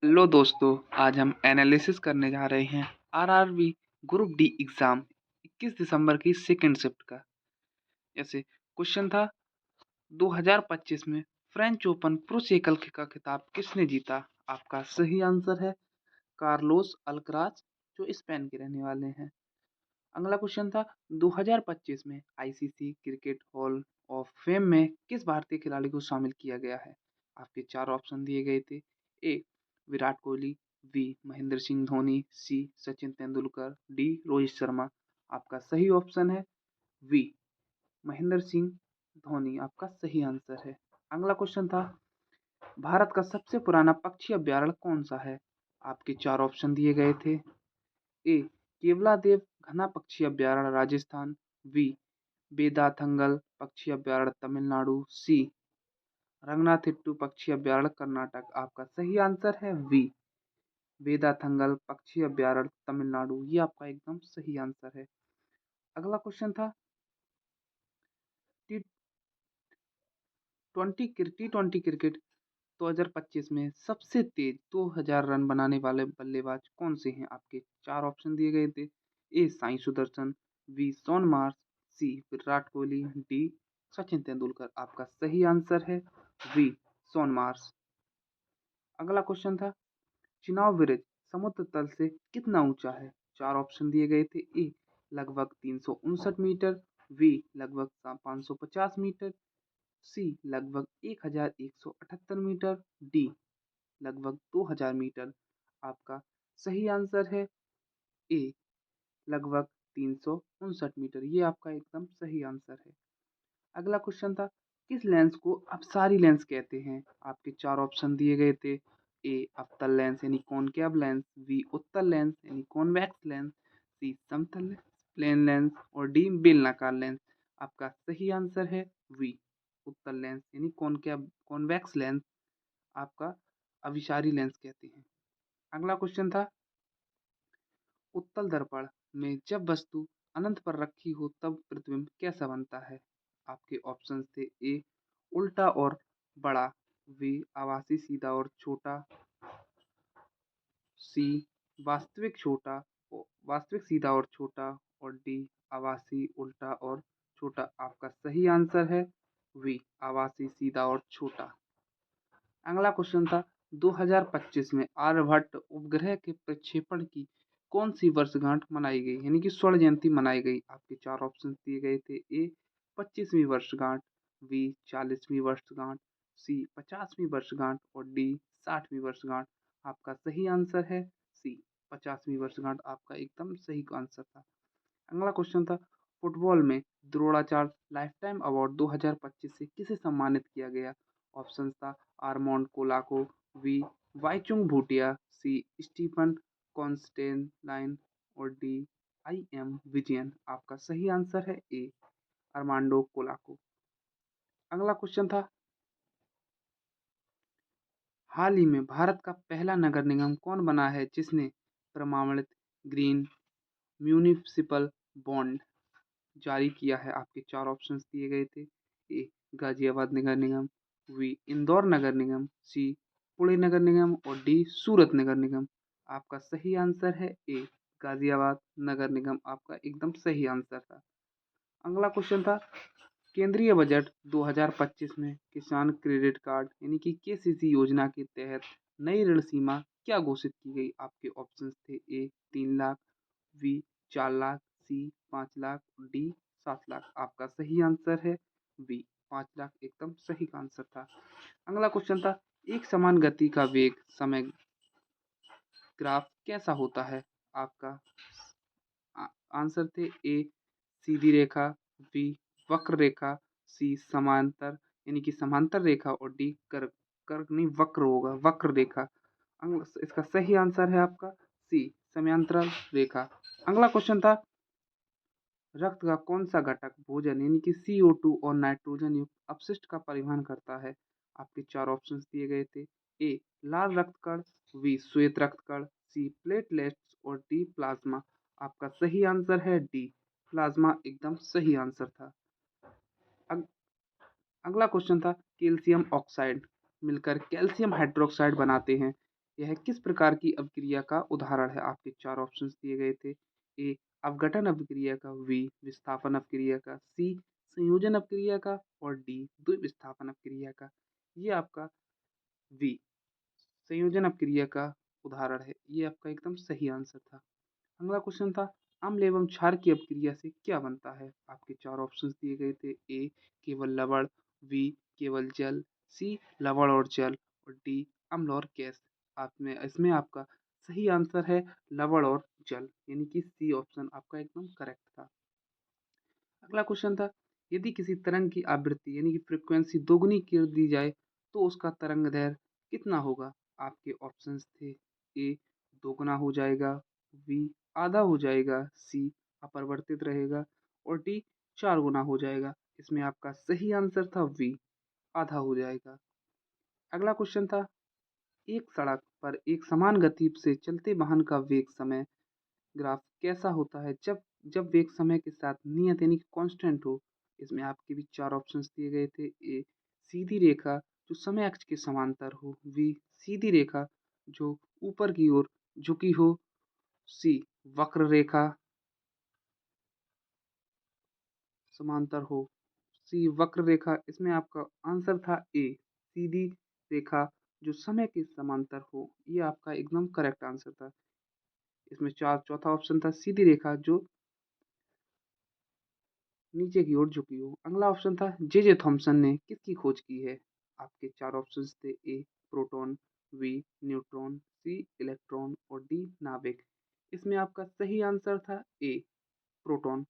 Hello दोस्तों, आज हम एनालिसिस करने जा रहे हैं आरआरबी ग्रुप डी एग्ज़ाम 21 दिसंबर की सेकंड शिफ्ट का। जैसे क्वेश्चन था 2025 में फ्रेंच ओपन प्रो साइकिल का खिताब किसने जीता? आपका सही आंसर है कार्लोस अल्कराज, जो स्पेन के रहने वाले हैं। अगला क्वेश्चन था 2025 में ICC cricket hall of fame में किस भारतीय खिलाड़ी को शामिल किया गया है? आपके चार ऑप्शन दिए गए थे। ए विराट कोहली, बी महेंद्र सिंह धोनी, सी सचिन तेंदुलकर, डी रोहित शर्मा। आपका सही ऑप्शन है वी महेंद्र सिंह धोनी, आपका सही आंसर है। अगला क्वेश्चन था भारत का सबसे पुराना पक्षी अभ्यारण्य कौन सा है? आपके चार ऑप्शन दिए गए थे। ए केवलादेव घना पक्षी अभ्यारण्य राजस्थान, बी वेदाथंगल पक्षी अभ्यारण्य तमिलनाडु, सी रंगनाथिट्टू पक्षी अभ्यारण्य कर्नाटक। आपका सही आंसर है वी वेदाथंगल पक्षी अभ्यारण्य तमिलनाडु, ये आपका एकदम सही आंसर है। अगला क्वेश्चन था टी टी20 क्रिकेट 2025 में सबसे तेज 2000 रन बनाने वाले बल्लेबाज कौन से हैं? आपके चार ऑप्शन दिए गए थे। A Sai Sudharsan, B Shaun Marsh, C Virat Kohli, D Sachin Tendulkar. आपका सही आंसर है वी शॉन मार्श। अगला क्वेश्चन था चुनाव ब्रिज समुद्र तल से कितना ऊंचा है? चार ऑप्शन दिए गए थे। ए लगभग 359 मीटर, बी लगभग 550 मीटर, सी लगभग 1178 मीटर, डी लगभग 2000 मीटर। आपका सही आंसर है ए लगभग 359 मीटर, ये आपका एकदम सही आंसर है। अगला क्वेश्चन था किस लेंस को अपसारी लेंस कहते हैं? आपके चार ऑप्शन दिए गए थे। ए अवतल लेंस यानी कॉनकेव लेंस, बी उत्तल लेंस यानी कॉन्वेक्स लेंस, सी समतल प्लेन लेंस और डी बेलनाकार लेंस। आपका सही आंसर है वी उत्तल लेंस यानी कॉनकेव कॉन्वेक्स लेंस, आपका अभिसारी लेंस कहते हैं। अगला क्वेश्चन था उत्तल दर्पण में जब वस्तु अनंत पर रखी हो तब प्रतिबिंब कैसा बनता है? आपके ऑप्शंस थे। ए उल्टा और बड़ा, बी आभासी सीधा और छोटा, सी वास्तविक छोटा वास्तविक सीधा और छोटा, और डी आभासी उल्टा और छोटा। आपका सही आंसर है वी आभासी सीधा और छोटा। अगला क्वेश्चन था 2025 में आर्यभट्ट उपग्रह के प्रक्षेपण की कौन सी वर्षगांठ मनाई गई यानी कि स्वर्ण जयंती मनाई गई? आपके चार ऑप्शन दिए गए थे। ए 25वीं वर्षगांठ, बी 40वीं वर्षगांठ, सी 50वीं वर्षगांठ और डी 60वीं वर्षगांठ। आपका सही आंसर है सी 50वीं वर्षगांठ, आपका एकदम सही आंसर था। अगला क्वेश्चन था फुटबॉल में द्रोणाचार्य लाइफटाइम अवार्ड 2025 से किसे सम्मानित किया गया? ऑप्शन था आर्मोंड कोलाको, बी वाईचुंग भूटिया, सी स्टीफन कॉन्स्टेनलाइन और डी आई एम विजयन। आपका सही आंसर है ए अरमांडो कोलाको। अगला क्वेश्चन था हाल ही में भारत का पहला नगर निगम कौन बना है जिसने प्रमाणित ग्रीन म्यूनिसिपल बॉन्ड जारी किया है? आपके चार ऑप्शंस दिए गए थे। ए गाजियाबाद नगर निगम, बी इंदौर नगर निगम, सी पुणे नगर निगम और डी सूरत नगर निगम। आपका सही आंसर है ए गाजियाबाद नगर निगम, आपका एकदम सही आंसर था। अगला क्वेश्चन था केंद्रीय बजट 2025 में किसान क्रेडिट कार्ड यानी कि केसीसी योजना के तहत नई ऋण सीमा क्या घोषित की गई? आपके ऑप्शंस थे। ए 3 लाख, बी 4 लाख, सी 5 लाख, डी 7 लाख। आपका सही आंसर है बी 5 लाख, एकदम सही आंसर था। अगला क्वेश्चन था एक समान गति का वेग समय ग्राफ कैसा होता है? आपका आंसर थे। ए सीधी रेखा, बी वक्र रेखा, सी समांतर यानी कि समांतर रेखा और डी कर्क कर्क नहीं वक्र होगा वक्र रेखा। इसका सही आंसर है आपका सी समांतराल रेखा। अगला क्वेश्चन था रक्त का कौन सा घटक भोजन यानी कि CO2 और नाइट्रोजन युक्त अपशिष्ट का परिवहन करता है? आपके चार ऑप्शंस दिए गए थे। ए लाल रक्त कण, बी श्वेत रक्त कण, सी प्लेटलेट्स और डी प्लाज्मा। आपका सही आंसर है डी प्लाज्मा, एकदम सही आंसर था। अग, अगला क्वेश्चन था कैल्शियम ऑक्साइड मिलकर कैल्शियम हाइड्रोक्साइड बनाते हैं, यह किस प्रकार की अभिक्रिया का उदाहरण है? आपके 4 ऑप्शंस दिए गए थे। ए अपघटन अभिक्रिया का, बी विस्थापन अभिक्रिया का, सी संयोजन अभिक्रिया का और डी द्विविस्थापन अभिक्रिया का। ये आपका बी संयोजन अपक्रिया का उदाहरण है। ये आपका एकदम सही आंसर था। अगला क्वेश्चन था, अम्ल एवं क्षार की अपक्रिया से क्या बनता है? आपके 4 ऑप्शंस दिए गए थे। ए केवल लवण, बी केवल जल, सी लवण और जल और डी अम्ल और गैस। आप में इसमें आपका सही आंसर है लवण और जल, यानी कि सी ऑप्शन आपका एकदम करेक्ट था। अगला क्वेश्चन था, यदि किसी तरंग की आवृत्ति यानी कि फ्रीक्वेंसी दोगुनी कर दी जाए तो उसका तरंग दैर्ध्य कितना होगा? आपके ऑप्शंस थे। ए दोगुना हो जाएगा, बी आधा हो जाएगा, सी अपरिवर्तित रहेगा और डी 4 गुना हो जाएगा। इसमें आपका सही आंसर था बी आधा हो जाएगा। अगला क्वेश्चन था, एक सड़क पर एक समान गति से चलते वाहन का वेग समय ग्राफ कैसा होता है जब जब वेग समय के साथ नियत यानी कि कांस्टेंट हो? इसमें आपके भी 4 ऑप्शंस दिए गए थे। ए सीधी रेखा जो समय अक्ष के समांतर हो, बी सीधी रेखा जो ऊपर की ओर झुकी हो, सी वक्र रेखा समांतर हो, सी वक्र रेखा। इसमें आपका आंसर था ए सीधी रेखा जो समय के समांतर हो। ये आपका एकदम करेक्ट आंसर था। इसमें चार चौथा ऑप्शन था सीधी रेखा जो नीचे की ओर झुकी हो। अगला ऑप्शन था जे थॉमसन ने किसकी खोज की है? आपके 4 ऑप्शंस थे। ए प्रोटॉन, बी न्यूट्रॉन, सी इलेक्ट्रॉन और डी नाभिक। इसमें आपका सही आंसर था ए प्रोटॉन,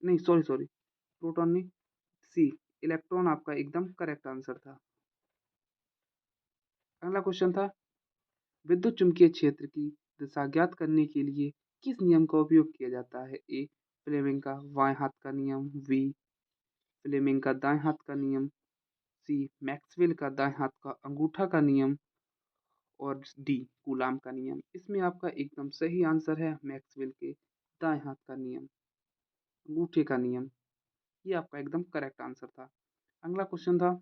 नहीं सॉरी सॉरी, प्रोटॉन नहीं, सी इलेक्ट्रॉन आपका एकदम करेक्ट आंसर था। अगला क्वेश्चन था, विद्युत चुम्बकीय क्षेत्र की दिशा ज्ञात करने के लिए किस नियम का उपयोग किया जाता है? ए फ्लेमिंग का बाएं हाथ का नियम, बी फ्लेमिंग का दाएं हाथ का नियम, सी मैक्सवेल का दाएं हाथ का अंगूठा का नियम और डी कूलाम का नियम। इसमें आपका एकदम सही आंसर है मैक्सवेल के दाएं हाथ का नियम, अंगूठे का नियम। ये आपका एकदम करेक्ट आंसर था। अगला क्वेश्चन था,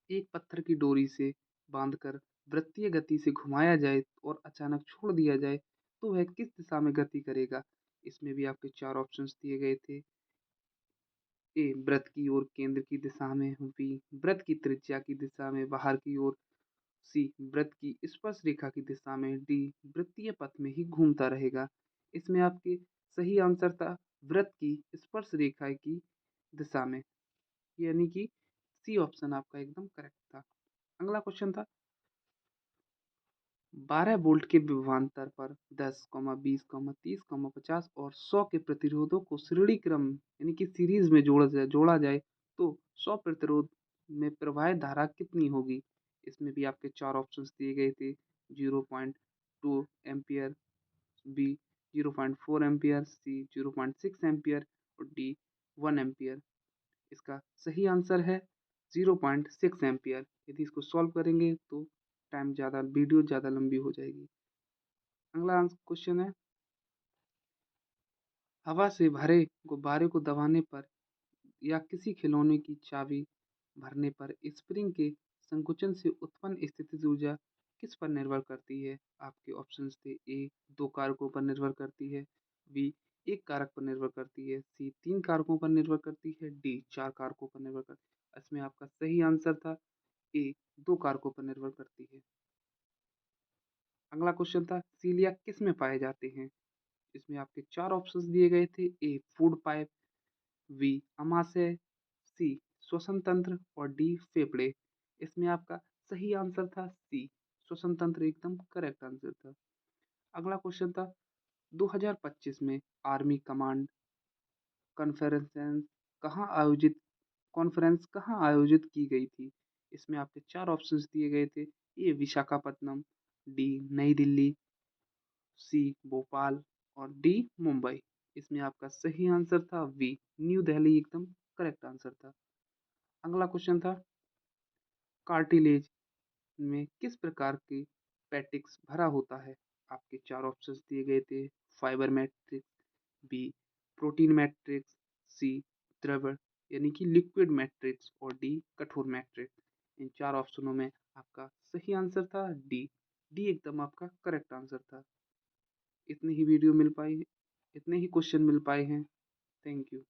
एक पत्थर की डोरी से बांधकर वृत्तीय गति से घुमाया जाए और अचानक छोड़ दिया जाए तो वह किस दिशा में गति करेगा? इसमें भी आपके 4 ऑप्शंस दिए गए थे। ए वृत्त की ओर केंद्र की दिशा में, बी वृत्त की त्रिज्या की दिशा में बाहर की ओर, सी वृत्त की स्पर्श रेखा की दिशा में, डी वृत्तीय पथ में ही घूमता रहेगा। इसमें आपके सही आंसर था वृत्त की स्पर्श रेखा की दिशा में, यानी कि सी ऑप्शन आपका एकदम करेक्ट था। अगला क्वेश्चन था, 12 वोल्ट के विभवांतर पर 10, 20, 30, 50 और 100 के प्रतिरोधों को श्रेणी क्रम यानी कि सीरीज में जोड़ा जाए तो 100 प्रतिरोध में प्रवाहित धारा कितनी होगी? इसमें भी आपके 4 ऑप्शंस दिए गए थे। 0.2 एम्पियर, बी 0.4 एम्पियर, सी 0.6 एम्पियर और डी 1 एम्पियर। इसका सही आंसर है 0.6 एम्पियर। यदि इसको सॉल्व करेंगे तो वीडियो ज़्यादा लंबी हो जाएगी। अगला क्वेश्चन है, हवा से भरे गुब्बारे को दबाने पर या किसी खिलौने की चाबी भरने पर स्प्रिंग के संकुचन से उत्पन्न स्थितिज ऊर्जा किस पर निर्भर करती है? आपके ऑप्शंस थे। ए 2 कारकों पर निर्भर करती है, बी 1 कारक पर निर्भर करती है, सी 3 कारकों पर निर्भर करती है, डी 4 कारकों पर निर्भर करती है। इसमें आपका सही आंसर था ए 2 कारकों पर निर्भर करती है। अगला क्वेश्चन था, सीलिया किस में पाए जाते हैं? इसमें आपके 4 ऑप्शंस दिए गए थे। ए फूड पाइप, बी अमाशय, सी श्वसन तंत्र और डी फेफड़े। इसमें आपका सही आंसर था सी श्वसन तंत्र, एकदम करेक्ट आंसर था। अगला क्वेश्चन था, 2025 में आर्मी कमांड कॉन्फ्रेंस कहाँ आयोजित की गई थी? इसमें आपके 4 ऑप्शंस दिए गए थे। ए विशाखापत्तनम, डी नई दिल्ली, सी भोपाल और डी मुंबई। इसमें आपका सही आंसर था बी न्यू दिल्ली, एकदम करेक्ट आंसर था। अगला क्वेश्चन था, कार्टिलेज में किस प्रकार की पैटिक्स भरा होता है? आपके 4 ऑप्शंस दिए गए थे। Fibre matrix, B protein matrix, C द्रव यानी कि लिक्विड मैट्रिक्स और डी कठोर मैट्रिक्स। इन 4 ऑप्शनों में आपका सही आंसर था डी डी एकदम आपका करेक्ट आंसर था। इतनी ही वीडियो मिल पाई, इतने ही क्वेश्चन मिल पाए हैं। Thank you.